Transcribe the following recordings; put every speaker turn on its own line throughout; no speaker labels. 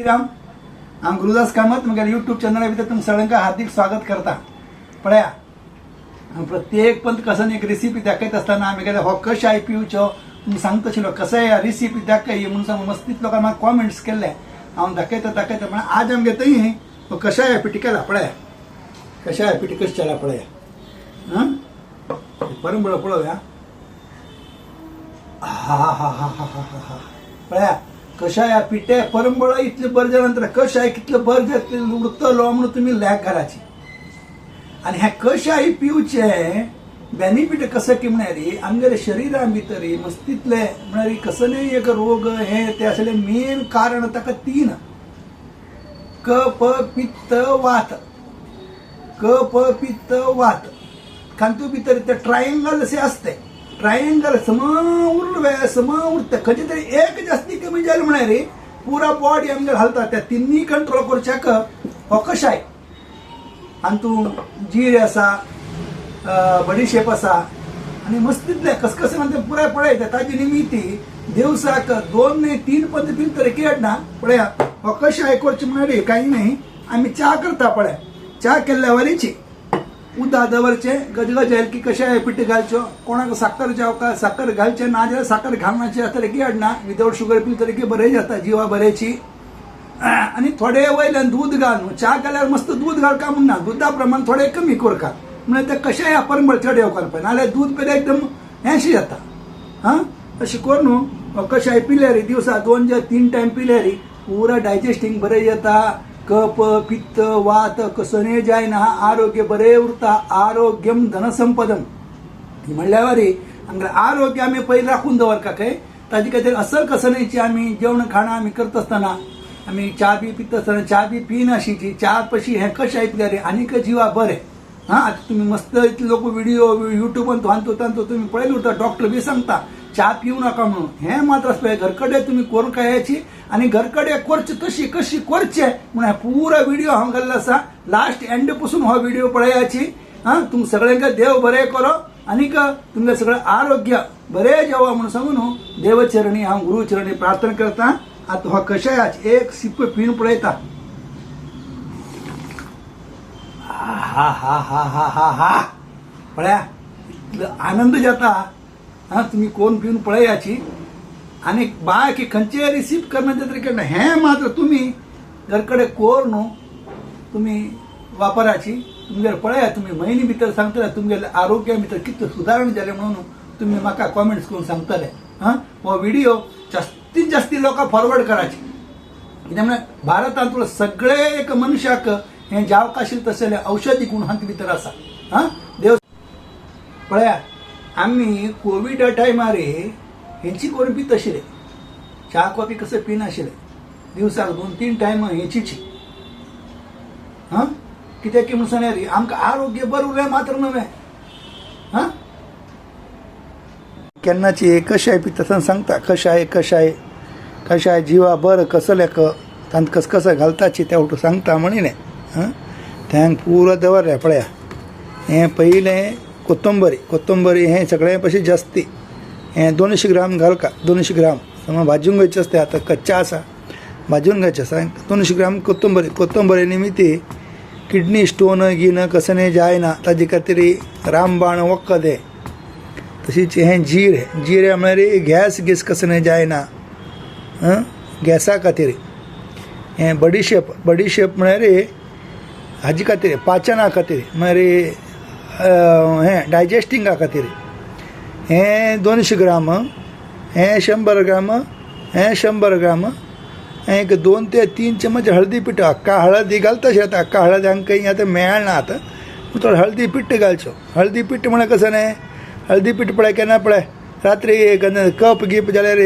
राम हांव गुरुदास कामत म्हगे यूट्यूब चॅनला भितर तुमकां सगळ्यांका हार्दिक स्वागत करता. पळया प्रत्येक पंत कसन एक रेसिपी दाखयत असताना आम्ही हो कशाय पिवचो तुमी सांगता आशिल्लो कसाय ह्या रेसिपी दाखय म्हणून सांगून मस्तीत लोकांनी म्हाका कॉमेंट्स केल्ले. हांव दाखयता पण आज आमगे थंय कशाय पिठी केला. पळया कशाय पिठी कशी केला पळया. परंबळ पळोवया. हा हा हा हा हा हा हा पळया कशाय पिठे परंबळ इतले बर जाल्यानंतर कशाय कितले बर जातले उरतलो म्हणून तुम्ही लॅक घालाची. आणि ह्या कशाय पिवचे बेनिफिट कसं की म्हणणारी आमच्या शरीरां भितर मस्तितले म्हणणारी कसले एक रोग हे ते असले मेन कारण ताका तीन कफ पित्त वात. कफ पित्त वात खांतू भितर ते ट्रायंगल असे असते. ट्रायंगल सम उरते खंयचे तरी एक जास्ती कमी जाले म्हणणारी पुरा बॉडी आमगे घालता त्या तिन्ही कंट्रोल करच्याक हो कशाय. आणि तू जीर आसा बडीशेप आसा आणि मस्तीतले कसकसे म्हणते पुराय पळयता ताजी निमिती दिवसाक 2 ने 3 पंत पिल तर केडना. पळया हो कशाय करचे म्हणणारी काही नाही आम्ही चा करता. पळया चा केल्ल्या वरीची उदक दवरचे गजगज येल की कशाय पिठी घालच्यो. कोणाक साखर जावका साखर घालचे ना जाल्यार साखर घालनाची जाता की हाडना. विदाउट शुगर पिल तरी की बरें जाता जिवा बरेची. आणि थोडे वयल्यान दूध घाल. चा केल्यार मस्त दूध घाल का म्हणना दुधा प्रमाण थोडे कमी करका म्हणजे ते कशाय परंबळ चड येवकार पळय नाल्यार दूध पेल्यार एकदम हेंशी जाता. अशें करून कशाय पिल्यार दिवसा 2 ते 3 टायम पिल्यार पुरा डायजेस्टिंग बरें जाता. कफ पित्त वात कसले जायना आरोग्य बरे उरता. आरोग्यम धनसंपदम म्हणल्या वरी आमगे आरोग्य आम्ही पयलीं राखून दवरका खंय ताजे खातीर असल कसण्याची आम्ही जेवण खाणां आमी करत असतना आमी चा बी पित असतना चा बी पिनाशिची चा पशी हें कशाय पिल्यार आनीक जिवा बरें. आता तुम्ही मस्त इतले लोक व्हिडिओ युट्यूबान तांतो तुम्ही पळयले उरता डॉक्टर बी सांगता चा पिवू नका म्हणून. हें मात्र आसपय घरकडे तुम्ही करून खायची आणि घरकडे करचे कशी कशी करचे म्हणून पुरा व्हिडिओ हांव घाल्लो आसा. लास्ट एंड पासून हो व्हिडिओ पळयाची. तुम सगळ्यांका देव बरें करो आनीक तुमगे सगळें आरोग्य बरें जावं म्हणून सांगून देवचरणी हांव गुरुचरणी प्रार्थना करता. आता हो कशायाची एक सिप पिवन पळयता. हा हा हा हा हा हा पळया इतलो आनंद जाता. तुम्ही कोण पिवन पळयाची. आणि बाकी खंयचे रिसीव करण्याचे तरी केन्ना हें मात्र तुम्ही घरकडे कोर न्हू तुम्ही वापराची. तुमगेर पळया तुम्ही म्हयने भितर सांगतले तुमगे आरोग्या भितर कितले सुदारण जाले म्हणून तुम्ही म्हाका कॉमेंट्स करून सांगतले. हो व्हिडिओ जास्तीत जास्ती लोकां फॉरवर्ड कराची. कित्याक म्हळ्यार भारतांतलो सगळे एक मनशाक हें जावक आशिल्लें तसले औषधी गुण हात भितर आसा. देव पळया आमी कोविड टायमार हेंची करून पीत आशिल्ले. चा कॉफी कसं पिनाशिल्ले दिवसाक 2-3 टायम हेचीची. कित्याक की म्हणून सांगल्यार आमकां आरोग्य बरें उरलें मात्र नवें. केन्नाची कशाय पिता आसतना सांगता कशाय कशाय कशाय जिवा बरं कसल्याक तांत कसकस घालताची ते उठून सांगता म्हणिले. थँक पुरो दवरल्या. पळया हें पयलें कोथंबरी हें सगळें पशी जास्ती हें 200 ग्राम घालका. 200 ग्राम समज भाजून घ्यायचें आसता. आतां कच्चा आसा भाजून घ्यायचें आसा. 200 ग्राम कोथंबरी निमित्ती किडनी स्टोन गिन कसलें जायना ताजे खातीर रामबाण वखद हें. तशीच हें जीर म्हळ्यार गॅस कसलें जायना गॅसा खातीर. हें बडीशेप म्हळ्यार हाजे खातीर पाचना खातीर म्हळ्यार हें डायजेस्टिंगा खातीर. हें 200 ग्राम हें 100 ग्राम हें 100 ग्राम एक 2 ते 3 चमच हळदी पिठो. अक्का हळदी घालता आता. अक्का हळद हांकां आतां मेळना आतां थोडो हळदी पिठ्ठ घालचो. हळदी पिठ्ठ म्हळ्यार कसं न्हय हळदी पिठ्ठ पळय केन्ना पळय रात्री कप गिप जाल्यार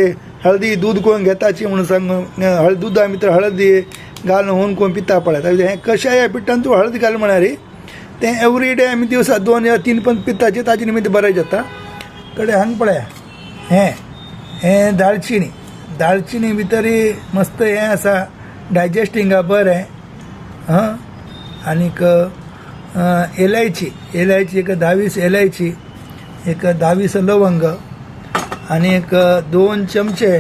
हळदी दूद करून घेताची म्हणून सांग दुदा भितर हळदी घालून होवन कोण पिता पळय. हें कशाय पिठान तूं हळद घाल म्हळ्यार तें एवरी डे आमी दिवसा 2 या 3 पंत पिताचे ताजे निमित्त बरें जाता. कडे हांगा पळया हें दाळचिनी भितर मस्त हें आसा डायजेस्टिंगा बरें. आनीक एलायची एक 20 एलायची एक 20 लवंग आणि एक 2 चमचे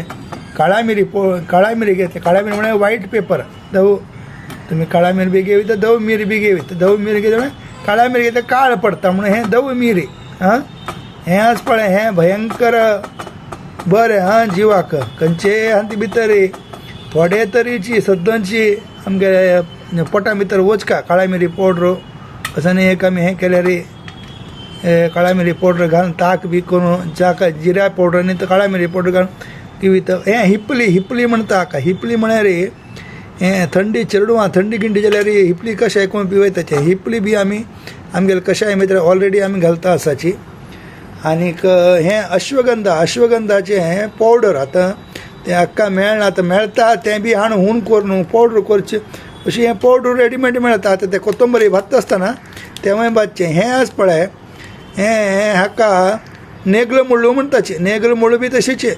काळा मिरी घेतली. काळा मिरी म्हणजे व्हाईट पेपर. धवू तुम्ही काळा मिरी बी घेवी तर धवू मिरी बी घेवी तर धवू मिरी घेतली काळा मिरी घेतलं काळ पडता म्हणून हे धवू मिरी. हां हें आज पळय हें भयंकर बरें हां जिवाक खंयचे हांती भितर थोडे तरेची सद्दांची आमगे पोटा भितर वचका काळा मिरी पावडर असं नाही एक आमी हें केल्यार काळा मिरी पावडर घालून ताक बी करून जाका जिऱ्या पावडर न्ही तर काळा मिरी पावडर घालून पिवीत. हें हिपली म्हणटा हाका. हिपली म्हळ्यार हें थंडी चिरडुवां थंडी गिंडी जाल्यार हिपली कशाय कोण पिवयताचे. हिपली बी आमी आमगेले कशाय भितर ऑलरेडी आमी घालता आसाची. आनीक हें अश्वगंधाचें हें पावडर आतां तें हाका मेळना. आतां मेळता तें बी हाडून हून कर न्हू पावडर करचें अशी हें पावडर रेडीमेड मेळटा. आतां तें कोथंबरी भाजता आसतना तेवूय भाजचें. हें आज पळय हें हाका नेगल मुळ्ळू म्हणटाचे. नेगल मुळ्ळू बी तशीचे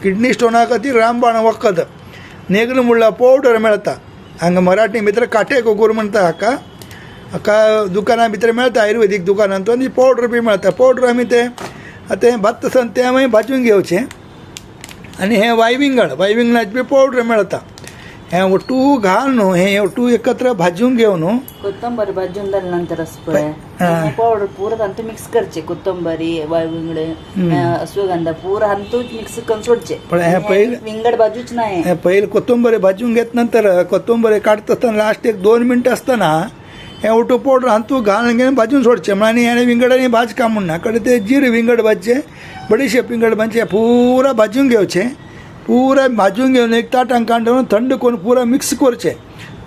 किडनी स्टोना खातीर रामबाण वखद. नेगल मुळ्ळा पावडर मेळटा हांगा मराठी भितर काटे गोगूर म्हणटा हाका. हाका दुकाना भितर मेळटा आयुर्वेदीक दुकानांत आनी पावडर बी मेळटा. पावडर आमी तें आतां हें भाजता आसतना तें मागीर भाजून घेवचें. आनी हें वायविंगणाचें बी पावडर मेळटा. हें ओटू घाल न्हू हें ओटू एकत्र भाजून घेव न्हू.
कोथंबरी भाजून जाल्या नंतर असं पळय पावडर पुरो तांतू मिक्स करचे. कोथंबरी वायविंगडे अश्वगंधा पुरो हांतूच मिक्स करून सोडचे.
पण हें पयलीं
विंगड भाजूच ना.
हें पयलीं कोथंबरी भाजून घेत नंतर कोथंबरी काडटा आसतना लास्ट एक 2 मिनटां आसतना हें ओटू पावडर हांतू घालून घेवन भाजून सोडचें. म्हळ्यार हें विंगडांनी भाज काम म्हणना कडेन तें जीर विंगड भाजचें बडीशेप विंगड भाजचें पुरा भाजून घेवचें. पुरा भाजून घेवन एक ताटांक काडून थंड करून पुरा मिक्स करचें.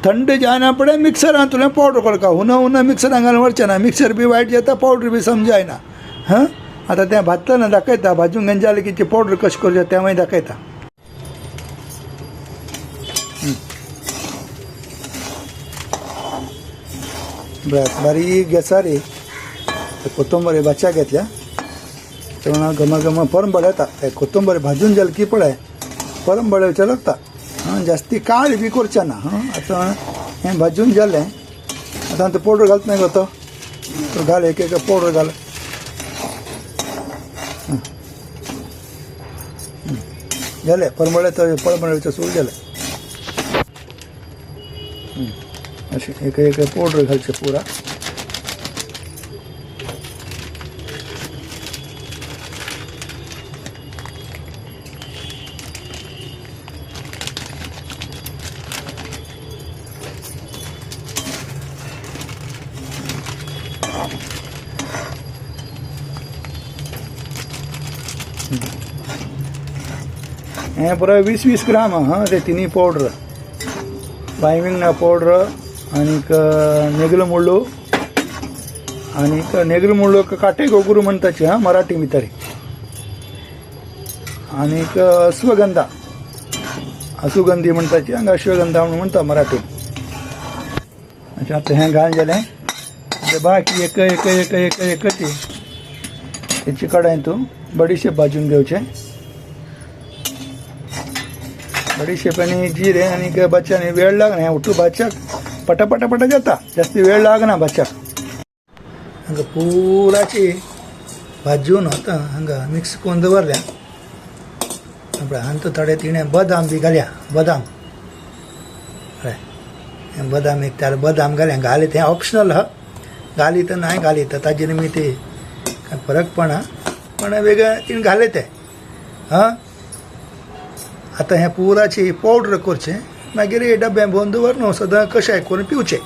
थंड जायना पडे मिक्सरान तुवें पावडर करता. उना मिक्सरान घालून व्हरचें ना. मिक्सर बी वायट जाता पावडर बी समजायना. हां आतां तें भाजतना दाखयता भाजून घेवन जालें की ती पावडर कशी करचें तें मागीर दाखयता. बारीक गॅसार कोथंबरी भाजच्या घेतल्या तेन्ना घम परंबळ येता. कोथंबरी भाजून जालें की पळय परंबळ येवचें लागता. हां जास्ती काळ बी करचें ना. हां आतां हें भाजून जालें आतां तो पावडर घालता नाही गो तो घाल एक पावडर घाल. जालें परंबळ परंबळेचें सूर जालें. अशें एक पावडर घालचें पुरा. हें पुरो 20 ग्राम हां ते तिनी पावडर वायविंगना पावडर आनीक नेगल मुळ्ळू आनीक नेगल मुळ्ळू काटे गोगुरू म्हणटाचे हां मराठी भितर. आनीक अश्वगंधी म्हणटाची हांगा अश्वगंधा म्हणून म्हणटा मराठी. अच्छा आतां हें घाल जालें बाकी एकची तेची कडेन तूं बडीशेप भाजून घेवचें. बडीशेप आनी जिरे आनीक भाजच्यानी वेळ लागना. हें उठू भाजच्याक पटा जाता जास्ती वेळ लागना भाजच्याक. हांगा पुराची भाजून आतां हांगा मिक्स करून दवरल्या. हांतू थोडे तिणें बदाम बी घाल्या. बदाम हें बदाम एक त्याला बदाम घाले तें ऑप्शनल हा. घाली तर नाही घाली तर ताजे निमित्त काय फरक पडना पण वेगळें तिणें घाले तें. हां आतां हें पुराची पावडर करचें मागीर डब्यान भोवन दवर न्हू सदां कशाय करून पिवचें.